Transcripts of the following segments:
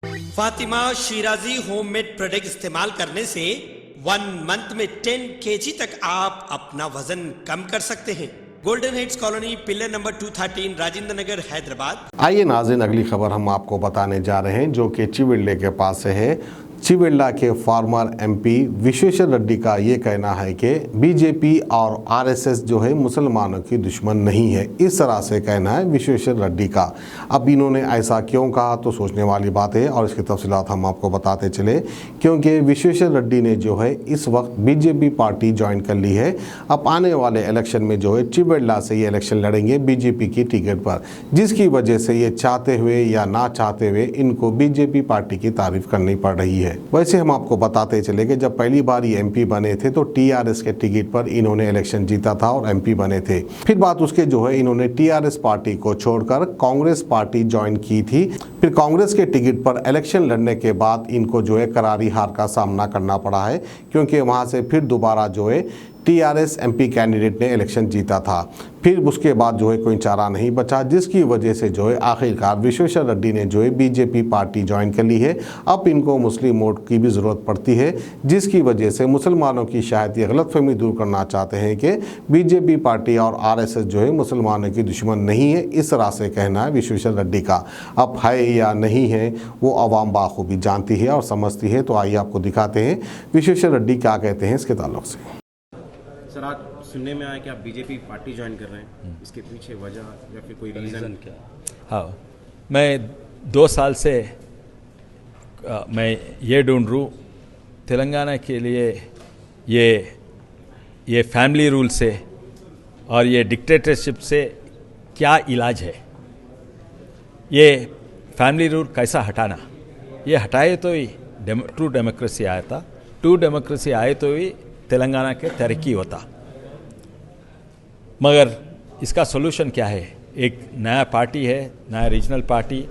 Fatima Shirazi homemade product इस्तेमाल करने से 1 मंथ में 10 kg तक आप अपना वजन कम कर सकते हैं। Golden heights colony, pillar number 213, Rajendra Nagar, Hyderabad. आइए नाज़रीन, अगली खबर हम आपको बताने जा रहे हैं जो कि चिविल्ले के पास से है। चिविल्ला के फार्मर एमपी विश्वेश्वर रेड्डी का ये कहना है कि बीजेपी और आरएसएस जो है मुसलमानों की दुश्मन नहीं है। इस तरह से कहना है विश्वेश्वर रेड्डी का। अब इन्होंने ऐसा क्यों कहा तो सोचने वाली बात है और इसकी तफसीलात हम आपको बताते चले, क्योंकि विश्वेश्वर रेड्डी ने जो है इस वक्त बीजेपी पार्टी ज्वाइन कर ली है। अब आने वाले इलेक्शन में जो है चिविल्ला से ये इलेक्शन लड़ेंगे बीजेपी की टिकट पर, जिसकी वजह से ये चाहते हुए या ना चाहते हुए इनको बीजेपी पार्टी की तारीफ करनी पड़ रही है। वैसे हम आपको बताते चले कि जब पहली बार ये एमपी बने थे तो टीआरएस के टिकट पर इन्होंने इलेक्शन जीता था और एमपी बने थे। फिर बात उसके जो है इन्होंने टीआरएस पार्टी को छोड़कर कांग्रेस पार्टी ज्वाइन की थी। फिर कांग्रेस के टिकट पर इलेक्शन लड़ने के बाद इनको जो है करारी हार का सामना करना पड़ा है, क्योंकि वहाँ से फिर दोबारा जो है टीआरएस एमपी कैंडिडेट ने इलेक्शन जीता था। फिर उसके बाद जो है कोई चारा नहीं बचा, जिसकी वजह से जो है आखिरकार विश्वेश्वर रेड्डी ने जो है बीजेपी पार्टी ज्वाइन कर ली है। अब इनको मुस्लिम वोट की भी ज़रूरत पड़ती है, जिसकी वजह से मुसलमानों की शायद ये गलतफहमी दूर करना चाहते हैं कि बीजेपी पार्टी और आरएसएस जो है मुसलमानों की दुश्मन नहीं है। इस तरह से कहना है विश्वेश्वर रेड्डी का। अब है या नहीं है वो अवाम बाखूबी जानती है और समझती है। तो आइए आपको दिखाते हैं विश्वेश्वर रेड्डी क्या कहते हैं इसके ताल्लुक से। सर, आज सुनने में आया कि आप बीजेपी पार्टी ज्वाइन कर रहे हैं, इसके पीछे वजह या फिर कोई रीज़न क्या? हाँ, मैं 2 साल से मैं ये ढूंढ रूँ तेलंगाना के लिए ये फैमिली रूल से और ये डिक्टेटरशिप से क्या इलाज है। ये फैमिली रूल कैसा हटाना, ये हटाए तो ही ट्रू डेमोक्रेसी आया था। ट्रू डेमोक्रेसी आए तो ही तेलंगाना के तरक्की होता। मगर इसका सोल्यूशन क्या है? एक नया पार्टी है, नया रीजनल पार्टी,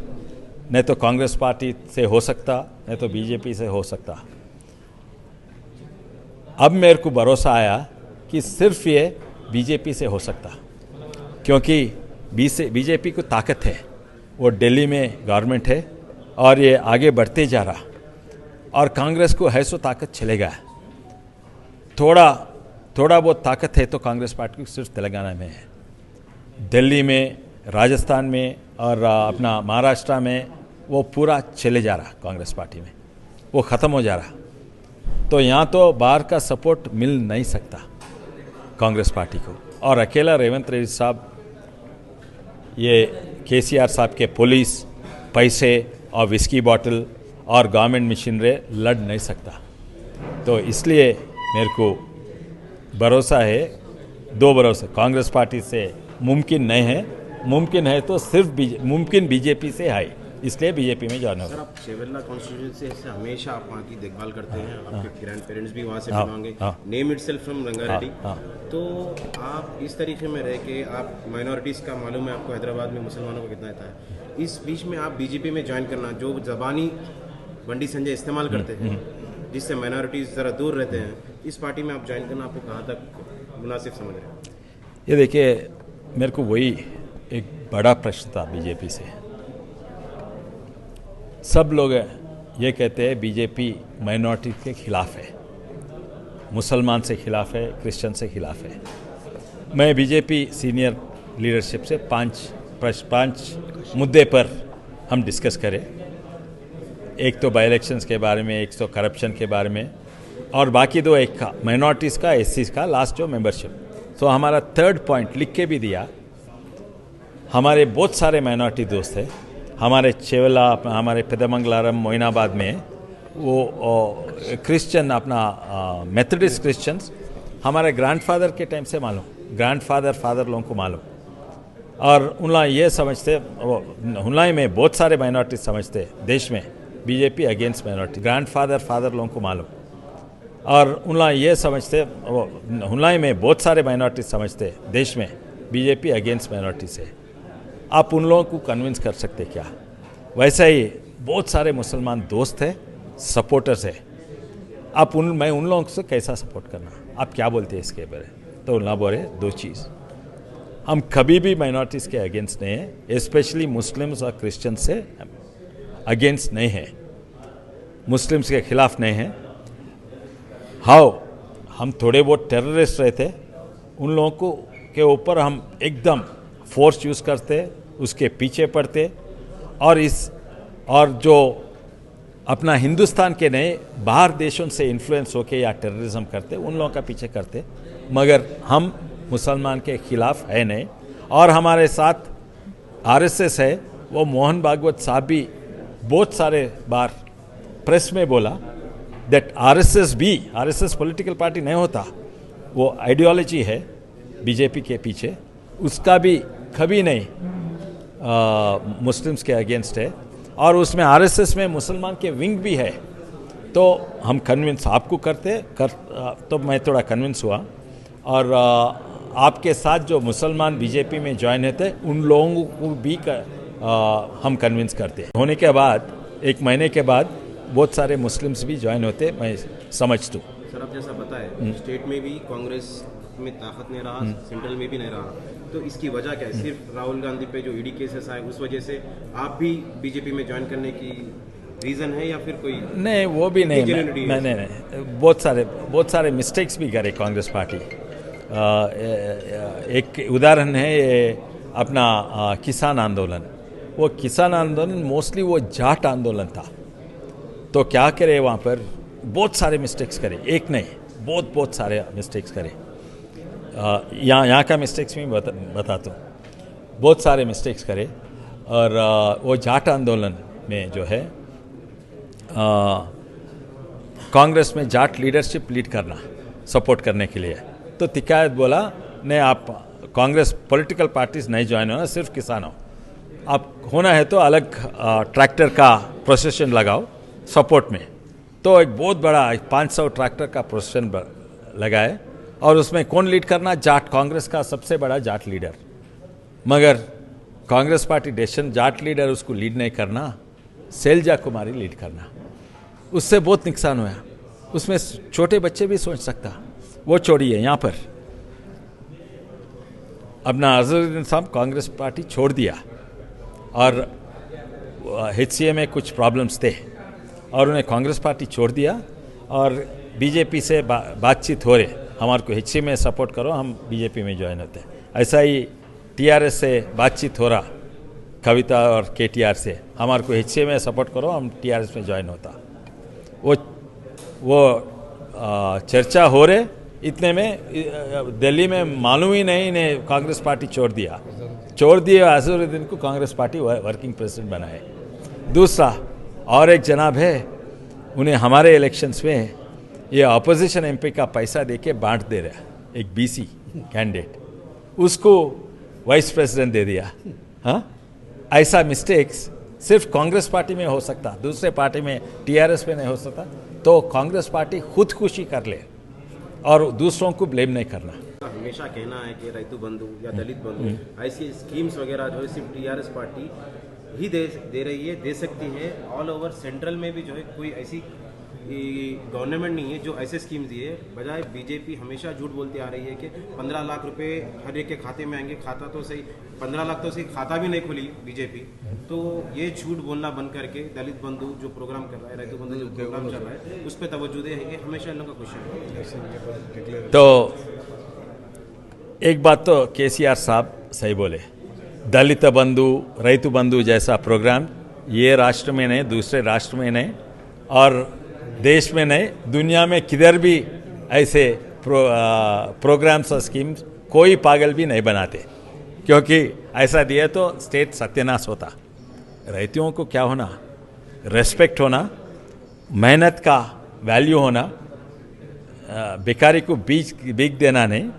नहीं तो कांग्रेस पार्टी से हो सकता, नहीं तो बीजेपी से हो सकता। अब मेरे को भरोसा आया कि सिर्फ ये बीजेपी से हो सकता, क्योंकि बीजेपी को ताकत है, वो दिल्ली में गवर्नमेंट है और ये आगे बढ़ते जा रहा, और कांग्रेस को है सो ताकत चलेगा। थोड़ा बहुत ताकत है तो कांग्रेस पार्टी सिर्फ तेलंगाना में है। दिल्ली में, राजस्थान में और अपना महाराष्ट्र में वो पूरा चले जा रहा, कांग्रेस पार्टी में वो ख़त्म हो जा रहा। तो यहाँ तो बाहर का सपोर्ट मिल नहीं सकता कांग्रेस पार्टी को। और अकेला रेवंत रेड्डी साहब, ये केसीआर साहब के पुलिस, पैसे और विस्की बॉटल और गवर्नमेंट मशीनरी लड़ नहीं सकता। तो इसलिए मेरे को भरोसा है, 2 भरोसे कांग्रेस पार्टी से मुमकिन नहीं है, मुमकिन है तो सिर्फ मुमकिन बीजेपी से है, इसलिए बीजेपी में जाना होगा। सर, आप चिविल्ला कॉन्स्टिट्यूंसी से हमेशा आप वहाँ की देखभाल करते हैं, आपके ग्रैंड पेरेंट्स भी वहाँ से बिलोंगे, नेम इटसेल्फ फ्रॉम रंगारेड्डी। तो आप इस तरीके में रह के, आप माइनॉरिटीज़ का मालूम है आपको हैदराबाद में मुसलमानों को कितना रहता है, इस बीच में आप बीजेपी में ज्वाइन करना, जो ज़बानी बंडी संजय इस्तेमाल करते हैं जिससे माइनॉरिटीज़ ज़रा दूर रहते हैं, इस पार्टी में आप ज्वाइन करना आपको कहाँ तक मुनासिब समझ रहे हैं? ये देखिए, मेरे को वही एक बड़ा प्रश्न था बीजेपी से। सब लोग ये कहते हैं बीजेपी माइनॉरिटी के खिलाफ है, मुसलमान से खिलाफ है, क्रिश्चियन से खिलाफ है। मैं बीजेपी सीनियर लीडरशिप से 5 मुद्दे पर हम डिस्कस करें। एक तो बाई इलेक्शंस के बारे में, एक तो करप्शन के बारे में, और बाकी 2 एक का माइनॉरिटीज़ का, एससीज़ का, लास्ट जो मेंबरशिप। तो हमारा 3rd पॉइंट लिख के भी दिया। हमारे बहुत सारे माइनॉरिटी दोस्त हैं, हमारे चेवला, हमारे पेदमंगलारम, मोइनाबाद में वो क्रिश्चियन, अपना मेथोडिस्ट क्रिश्चियंस हमारे ग्रैंडफादर के टाइम से मालूम, ग्रैंडफादर फादर लोगों को मालूम। और उनला ये समझते, उनलाई में बहुत सारे माइनॉरिटी समझते देश में BJP against minority, grandfather father लोगों को मालूम। और उनला ये समझते, उनलाई में बहुत सारे माइनॉरिटी समझते देश में बीजेपी अगेंस्ट माइनॉरिटी से। आप उन लोगों को कन्विंस कर सकते क्या? वैसा ही बहुत सारे मुसलमान दोस्त हैं, सपोर्टर्स हैं। आप मैं उन लोगों से कैसा सपोर्ट करना, आप क्या बोलते हैं इसके बारे? तो ना बोले 2 चीज़, हम कभी भी माइनॉरिटीज़ के अगेंस्ट नहीं हैं, स्पेशली मुस्लिम्स और क्रिश्चियन से अगेंस्ट नहीं हैं। मुस्लिम्स के खिलाफ नहीं है। हाउ हम थोड़े बहुत टेररिस्ट रहते, उन लोगों को के ऊपर हम एकदम फोर्स यूज़ करते, उसके पीछे पड़ते, और जो अपना हिंदुस्तान के नए बाहर देशों से इन्फ्लुएंस होके या टेररिज्म करते, उन लोगों का पीछे करते, मगर हम मुसलमान के खिलाफ है नहीं। और हमारे साथ आरएसएस है, वो मोहन भागवत साहब भी बहुत सारे बार प्रेस में बोला दैट आरएसएस पॉलिटिकल पार्टी नहीं होता, वो आइडियोलॉजी है बीजेपी के पीछे, उसका भी कभी नहीं मुस्लिम्स के अगेंस्ट है, और उसमें आरएसएस में मुसलमान के विंग भी है। तो हम कन्विंस आपको तो मैं थोड़ा कन्विंस हुआ, और आपके साथ जो मुसलमान बीजेपी में ज्वाइन होते उन लोगों को भी हम कन्विंस करते हैं। होने के बाद 1 महीने के बाद बहुत सारे मुस्लिम्स भी ज्वाइन होते, मैं समझता हूँ। सर आप जैसा बताए स्टेट में भी कांग्रेस में ताकत नहीं रहा, सेंट्रल में भी नहीं रहा, तो इसकी वजह क्या है? सिर्फ राहुल गांधी पे जो ईडी केसेस आए उस वजह से आप भी बीजेपी में ज्वाइन करने की रीज़न है या फिर कोई? नहीं, वो भी नहीं, नहीं, बहुत सारे मिस्टेक्स भी करे कांग्रेस पार्टी। एक उदाहरण है ये अपना किसान आंदोलन। वो किसान आंदोलन मोस्टली वो जाट आंदोलन था, तो क्या करे वहाँ पर बहुत सारे मिस्टेक्स करे, एक नहीं बहुत सारे मिस्टेक्स करे। यहाँ का मिस्टेक्स में बताता हूँ, बहुत सारे मिस्टेक्स करे। और वो जाट आंदोलन में जो है कांग्रेस में जाट लीडरशिप लीड करना सपोर्ट करने के लिए, तो तिकायत बोला नहीं, आप कांग्रेस पॉलिटिकल पार्टीज नहीं ज्वाइन होना, सिर्फ किसान हो, आप होना है तो अलग ट्रैक्टर का प्रोसेशन लगाओ सपोर्ट में। तो एक बहुत बड़ा 500 ट्रैक्टर का प्रोसेशन लगाए, और उसमें कौन लीड करना? जाट, कांग्रेस का सबसे बड़ा जाट लीडर। मगर Congress party decision Jat leader उसको लीड नहीं करना, शैलजा कुमारी लीड करना, उससे बहुत नुकसान हुआ। उसमें छोटे बच्चे भी सोच सकता, वो छोड़िए। यहाँ पर अपना अजहरुद्दीन साहब कांग्रेस पार्टी छोड़ दिया, और HCA में कुछ प्रॉब्लम्स थे, और उन्हें कांग्रेस पार्टी छोड़ दिया, और बीजेपी से बातचीत हो रहे, हमारे को HCA में सपोर्ट करो, हम बीजेपी में ज्वाइन होते हैं। ऐसा ही TRS से बातचीत हो रहा, कविता और KTR से, हमारे को HCA में सपोर्ट करो, हम TRS में ज्वाइन होता। वो चर्चा हो रहे, इतने में दिल्ली में मालूम ही नहीं इन्हें कांग्रेस पार्टी छोड़ दिया अजहरुद्दीन को कांग्रेस पार्टी वर्किंग प्रेसिडेंट बनाए। दूसरा और एक जनाब है, उन्हें हमारे इलेक्शंस में ये अपोजिशन MP का पैसा देके बांट दे रहा, एक BC कैंडिडेट, उसको वाइस प्रेसिडेंट दे दिया। हाँ, ऐसा मिस्टेक्स सिर्फ कांग्रेस पार्टी में हो सकता, दूसरे पार्टी में TRS में नहीं हो सकता। तो कांग्रेस पार्टी खुदकुशी कर ले और दूसरों को ब्लेम नहीं करना। हमेशा कहना है कि रैतु बंधु या दलित बंधु ऐसी स्कीम्स वगैरह जो है सिर्फ TRS पार्टी ही दे रही है, दे सकती है। ऑल ओवर सेंट्रल में भी जो है कोई ऐसी गवर्नमेंट नहीं है जो ऐसे स्कीम्स दिए, बजाय बीजेपी हमेशा झूठ बोलती आ रही है कि 15 लाख रुपए हर एक के खाते में आएंगे। खाता तो सही 15 लाख तो सही, खाता भी नहीं खुली बीजेपी। तो ये झूठ बोलना बंद करके दलित बंधु जो प्रोग्राम कर रहा है, रैतु बंधु जो प्रोग्राम चल रहा है, उस पर तवज्जो देंगे, हमेशा इन लोगों का क्वेश्चन है। तो एक बात तो KCR साहब सही बोले, दलित बंधु, रैतु बंधु जैसा प्रोग्राम ये राष्ट्र में नहीं, दूसरे राष्ट्र में नहीं, और देश में नहीं, दुनिया में किधर भी ऐसे प्रोग्राम्स और स्कीम्स कोई पागल भी नहीं बनाते, क्योंकि ऐसा दिया तो स्टेट सत्यानाश होता। रैतियों को क्या होना? रेस्पेक्ट होना, मेहनत का वैल्यू होना, बेकारी को बीक देना नहीं,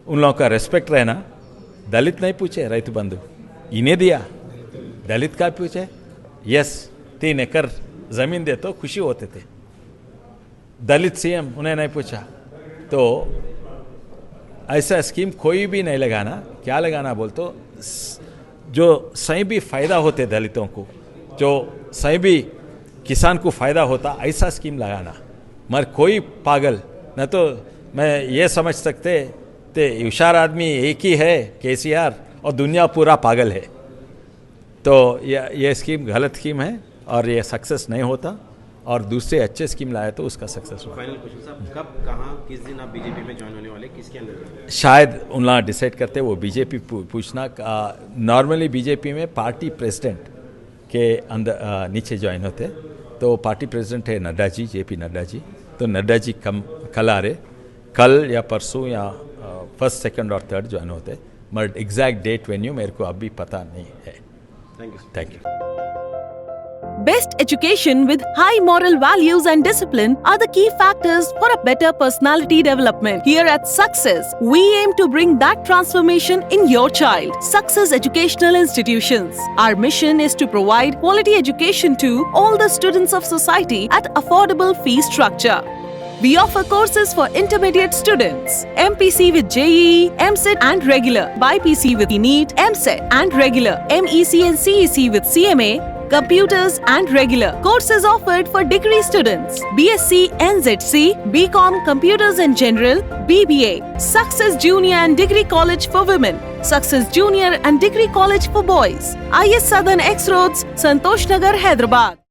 उन लोगों का रेस्पेक्ट रहना। दलित नहीं पूछे रैतु बंधु, इन्हें दिया। दलित का पूछे, यस 3 एकड़ ज़मीन दे तो खुशी होते थे। दलित CM उन्हें नहीं पूछा। तो ऐसा स्कीम कोई भी नहीं लगाना। क्या लगाना बोल तो जो सही भी फ़ायदा होते दलितों को, जो सही भी किसान को फ़ायदा होता, ऐसा स्कीम लगाना। मगर कोई पागल न, तो मैं ये समझ सकते ते होशियार आदमी एक ही है KCR, और दुनिया पूरा पागल है। तो ये स्कीम गलत स्कीम है और ये सक्सेस नहीं होता। और दूसरे अच्छे स्कीम लाए तो उसका सक्सेस हुआ। फाइनल क्वेश्चन साहब, कब कहाँ किस दिन आप बीजेपी में ज्वाइन होने वाले, किसके अंदर? शायद उनला डिसाइड करते वो बीजेपी पूछना। नॉर्मली बीजेपी में पार्टी प्रेसिडेंट के अंदर नीचे ज्वाइन होते, तो पार्टी प्रेसिडेंट है नड्डा जी, जेपी नड्डा जी। तो नड्डा जी कल आ रहे, कल या परसों या फर्स्ट सेकंड और थर्ड ज्वाइन होते, बट एग्जैक्ट डेट वेन्यू मेरे को अभी पता नहीं है। Thank you. Best education with high moral values and discipline are the key factors for a better personality development. Here at Success, we aim to bring that transformation in your child. Success Educational Institutions. Our mission is to provide quality education to all the students of society at affordable fee structure. We offer courses for intermediate students, MPC with JEE, MCET and regular, BPC with NEET, MCET and regular, MEC and CEC with CMA, computers and regular. Courses offered for degree students, BSc, NZC, BCom, Computers and General, BBA. Success Junior and Degree College for Women, Success Junior and Degree College for Boys. IS Southern X Roads, Santosh Nagar, Hyderabad.